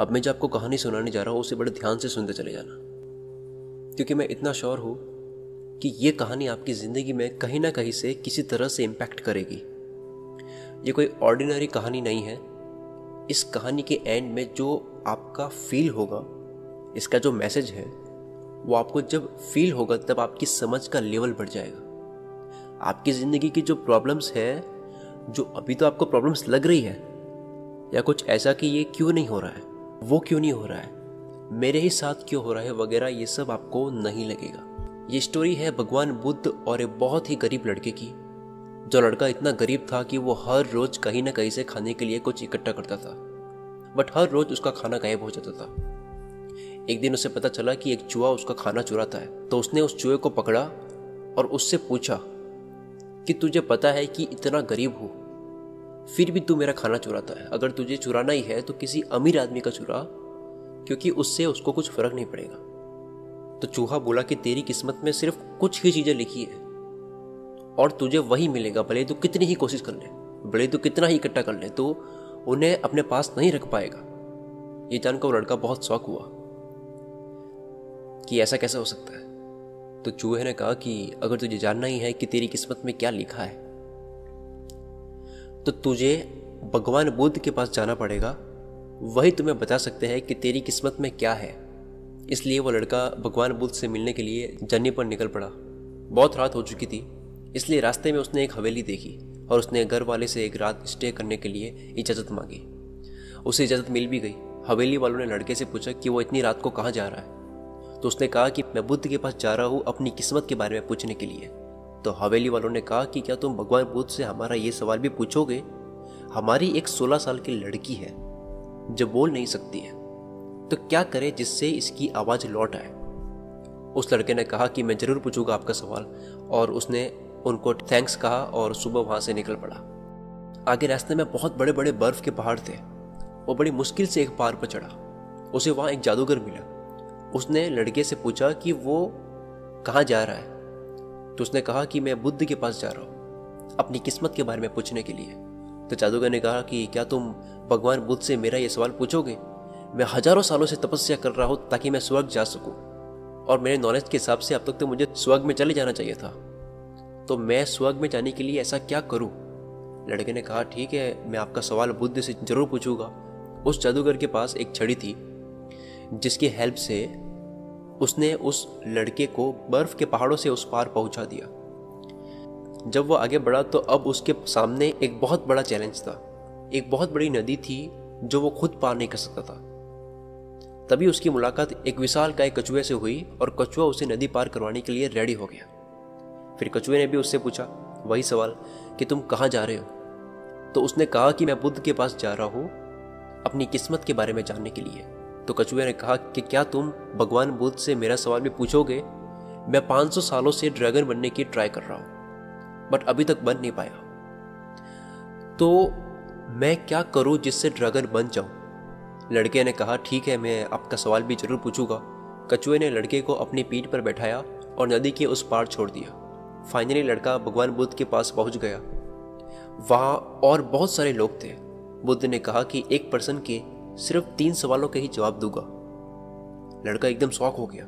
अब मैं जो आपको कहानी सुनाने जा रहा हूँ उसे बड़े ध्यान से सुनते चले जाना, क्योंकि मैं इतना श्योर हूँ कि ये कहानी आपकी ज़िंदगी में कहीं ना कहीं से किसी तरह से इम्पैक्ट करेगी। ये कोई ऑर्डिनरी कहानी नहीं है। इस कहानी के एंड में जो आपका फील होगा, इसका जो मैसेज है, वो आपको जब फील होगा तब आपकी समझ का लेवल बढ़ जाएगा। आपकी ज़िंदगी की जो प्रॉब्लम्स है, जो अभी तो आपको प्रॉब्लम्स लग रही है, या कुछ ऐसा कि ये क्यों नहीं हो रहा है, वो क्यों नहीं हो रहा है, मेरे ही साथ क्यों हो रहा है वगैरह, ये सब आपको नहीं लगेगा। ये स्टोरी है भगवान बुद्ध और एक बहुत ही गरीब लड़के की। जो लड़का इतना गरीब था कि वो हर रोज कहीं ना कहीं से खाने के लिए कुछ इकट्ठा करता था, बट हर रोज उसका खाना गायब हो जाता था। एक दिन उसे पता चला कि एक चूहा उसका खाना चुराता है, तो उसने उस चूहे को पकड़ा और उससे पूछा कि तुझे पता है कि इतना गरीब हूं, फिर भी तू मेरा खाना चुराता है। अगर तुझे चुराना ही है तो किसी अमीर आदमी का चुरा, क्योंकि उससे उसको कुछ फर्क नहीं पड़ेगा। तो चूहा बोला कि तेरी किस्मत में सिर्फ कुछ ही चीजें लिखी है और तुझे वही मिलेगा, भले तू कितनी ही कोशिश कर ले, भले तू कितना ही इकट्ठा कर ले, तो उन्हें अपने पास नहीं रख पाएगा। ये जानकर वो लड़का बहुत शौक हुआ कि ऐसा कैसे हो सकता है। तो चूहे ने कहा कि अगर तुझे जानना ही है कि तेरी किस्मत में क्या लिखा है, तो तुझे भगवान बुद्ध के पास जाना पड़ेगा। वही तुम्हें बता सकते हैं कि तेरी किस्मत में क्या है। इसलिए वो लड़का भगवान बुद्ध से मिलने के लिए जर्नी पर निकल पड़ा। बहुत रात हो चुकी थी, इसलिए रास्ते में उसने एक हवेली देखी और उसने घर वाले से एक रात स्टे करने के लिए इजाज़त मांगी। उसे इजाज़त मिल भी गई। हवेली वालों ने लड़के से पूछा कि वो इतनी रात को कहाँ जा रहा है। तो उसने कहा कि मैं बुद्ध के पास जा रहा हूँ अपनी किस्मत के बारे में पूछने के लिए। तो हवेली वालों ने कहा कि क्या तुम भगवान बुद्ध से हमारा ये सवाल भी पूछोगे? हमारी एक 16 साल की लड़की है जो बोल नहीं सकती है, तो क्या करें जिससे इसकी आवाज़ लौट आए। उस लड़के ने कहा कि मैं ज़रूर पूछूंगा आपका सवाल, और उसने उनको थैंक्स कहा और सुबह वहाँ से निकल पड़ा। आगे रास्ते में बहुत बड़े बड़े बर्फ़ के पहाड़ थे। वो बड़ी मुश्किल से एक पहाड़ पर चढ़ा। उसे वहाँ एक जादूगर मिला। उसने लड़के से पूछा कि वो कहाँ जा रहा है। तो उसने कहा कि मैं बुद्ध के पास जा रहा हूँ अपनी किस्मत के बारे में पूछने के लिए। तो जादूगर ने कहा कि क्या तुम भगवान बुद्ध से मेरा ये सवाल पूछोगे? मैं हजारों सालों से तपस्या कर रहा हूँ ताकि मैं स्वर्ग जा सकूं, और मेरे नॉलेज के हिसाब से अब तक तो मुझे स्वर्ग में चले जाना चाहिए था, तो मैं स्वर्ग में जाने के लिए ऐसा क्या करूं? लड़के ने कहा ठीक है, मैं आपका सवाल बुद्ध से जरूर पूछूंगा। उस जादूगर के पास एक छड़ी थी जिसकी हेल्प से उसने उस लड़के को बर्फ के पहाड़ों से उस पार पहुंचा दिया। जब वो आगे बढ़ा तो अब उसके सामने एक बहुत बड़ा चैलेंज था। एक बहुत बड़ी नदी थी जो वो खुद पार नहीं कर सकता था। तभी उसकी मुलाकात एक विशालकाय कछुए से हुई और कछुआ उसे नदी पार करवाने के लिए रेडी हो गया। फिर कछुए ने भी उससे पूछा वही सवाल कि तुम कहाँ जा रहे हो? तो उसने कहा कि मैं बुद्ध के पास जा रहा हूँ अपनी किस्मत के बारे में जानने के लिए। तो कछुए ने कहा कि क्या तुम भगवान बुद्ध से मेरा सवाल भी पूछोगे? मैं 500 सालों से ड्रैगन बनने की ट्राई कर रहा हूँ, बट अभी तक बन नहीं पाया, तो मैं क्या करूँ जिससे ड्रैगन बन जाऊँ? लड़के ने कहा ठीक है, मैं आपका सवाल भी जरूर पूछूंगा। कछुए ने लड़के को अपनी पीठ पर बैठाया और नदी के उस पार छोड़ दिया। फाइनली लड़का भगवान बुद्ध के पास पहुंच गया। वहाँ और बहुत सारे लोग थे। बुद्ध ने कहा कि एक पर्सन के सिर्फ 3 सवालों के ही जवाब दूंगा। लड़का एकदम शॉक हो गया,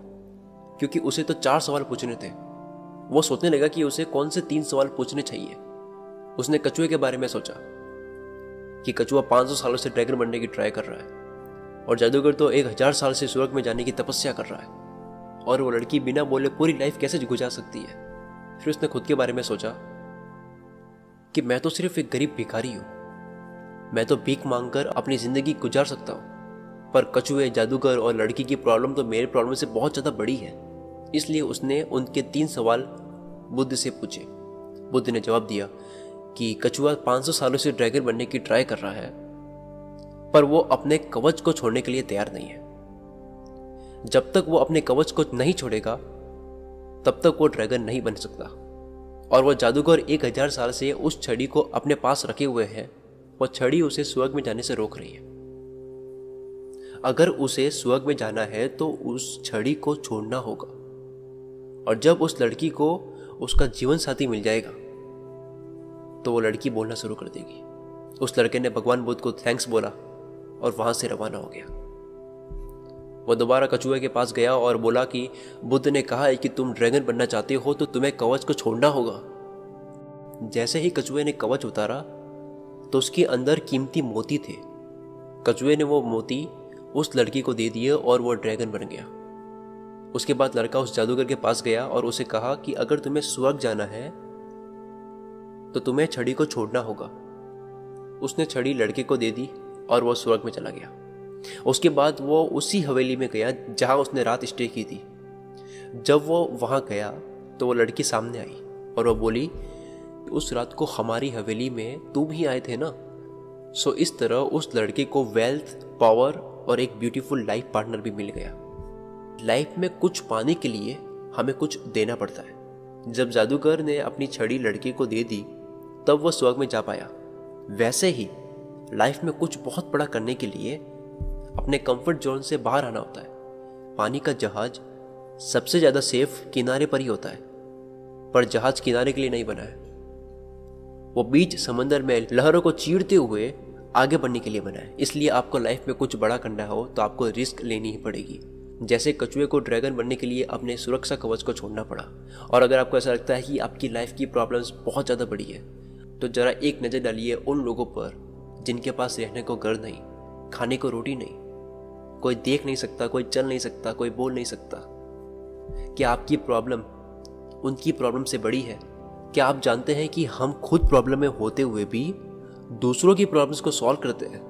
क्योंकि उसे तो 4 सवाल पूछने थे। वो सोचने लगा कि उसे कौन से 3 सवाल पूछने चाहिए। उसने कछुए के बारे में सोचा कि कछुआ 500 सालों से ड्रैगन बनने की ट्राई कर रहा है और जादूगर तो 1000 साल से स्वर्ग में जाने की तपस्या कर रहा है, और वो लड़की बिना बोले पूरी लाइफ कैसे गुजार सकती है। फिर उसने खुद के बारे में सोचा कि मैं तो सिर्फ एक गरीब भिखारी हूँ, मैं तो भीख मांगकर अपनी जिंदगी गुजार सकता हूँ, पर कछुए, जादूगर और लड़की की प्रॉब्लम तो मेरे प्रॉब्लम से बहुत ज़्यादा बड़ी है। इसलिए उसने उनके 3 सवाल बुद्ध से पूछे। बुद्ध ने जवाब दिया कि कछुआ 500 सालों से ड्रैगन बनने की ट्राई कर रहा है, पर वो अपने कवच को छोड़ने के लिए तैयार नहीं है। जब तक वो अपने कवच को नहीं छोड़ेगा तब तक वो ड्रैगन नहीं बन सकता। और वो जादूगर 1000 साल से उस छड़ी को अपने पास रखे हुए है। वो छड़ी उसे स्वर्ग में जाने से रोक रही है। अगर उसे स्वर्ग में जाना है तो उस छड़ी को छोड़ना होगा, और जब उस लड़की को उसका जीवन साथी मिल जाएगा तो वो लड़की बोलना शुरू कर देगी। उस लड़के ने भगवान बुद्ध को थैंक्स बोला और वहां से रवाना हो गया। वो दोबारा कछुए के पास गया और बोला कि बुद्ध ने कहा है कि तुम ड्रैगन बनना चाहते हो तो तुम्हें कवच को छोड़ना होगा। जैसे ही कछुए ने कवच उतारा तो उसके अंदर कीमती मोती थे। कछुए ने वो मोती उस लड़की को दे दिए और वो ड्रैगन बन गया। उसके बाद लड़का उस जादूगर के पास गया और उसे कहा कि अगर तुम्हें स्वर्ग जाना है तो तुम्हें छड़ी को छोड़ना होगा। उसने छड़ी लड़के को दे दी और वो स्वर्ग में चला गया। उसके बाद वो उसी हवेली में गया जहां उसने रात स्टे की थी। जब वो वहां गया तो वो लड़की सामने आई और वो बोली, उस रात को हमारी हवेली में तुम ही आए थे ना। सो इस तरह उस लड़के को वेल्थ, पावर और एक ब्यूटीफुल लाइफ पार्टनर भी मिल गया। लाइफ में कुछ पाने के लिए हमें कुछ देना पड़ता है। जब जादूगर ने अपनी छड़ी लड़के को दे दी तब वो स्वर्ग में जा पाया। वैसे ही लाइफ में कुछ बहुत बड़ा करने के लिए अपने कंफर्ट जोन से बाहर आना होता है। पानी का जहाज सबसे ज्यादा सेफ किनारे पर ही होता है, पर जहाज किनारे के लिए नहीं बना है। वो बीच समंदर में लहरों को चीरते हुए आगे बढ़ने के लिए बना है। इसलिए आपको लाइफ में कुछ बड़ा करना हो तो आपको रिस्क लेनी ही पड़ेगी। जैसे कछुए को ड्रैगन बनने के लिए अपने सुरक्षा कवच को छोड़ना पड़ा। और अगर आपको ऐसा लगता है कि आपकी लाइफ की प्रॉब्लम्स बहुत ज़्यादा बड़ी है तो ज़रा एक नज़र डालिए उन लोगों पर जिनके पास रहने को घर नहीं, खाने को रोटी नहीं, कोई देख नहीं सकता, कोई चल नहीं सकता, कोई बोल नहीं सकता। क्या आपकी प्रॉब्लम उनकी प्रॉब्लम से बड़ी है? क्या आप जानते हैं कि हम खुद प्रॉब्लम में होते हुए भी दूसरों की प्रॉब्लम्स को सॉल्व करते हैं?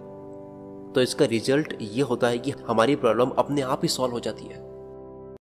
तो इसका रिजल्ट ये होता है कि हमारी प्रॉब्लम अपने आप ही सॉल्व हो जाती है।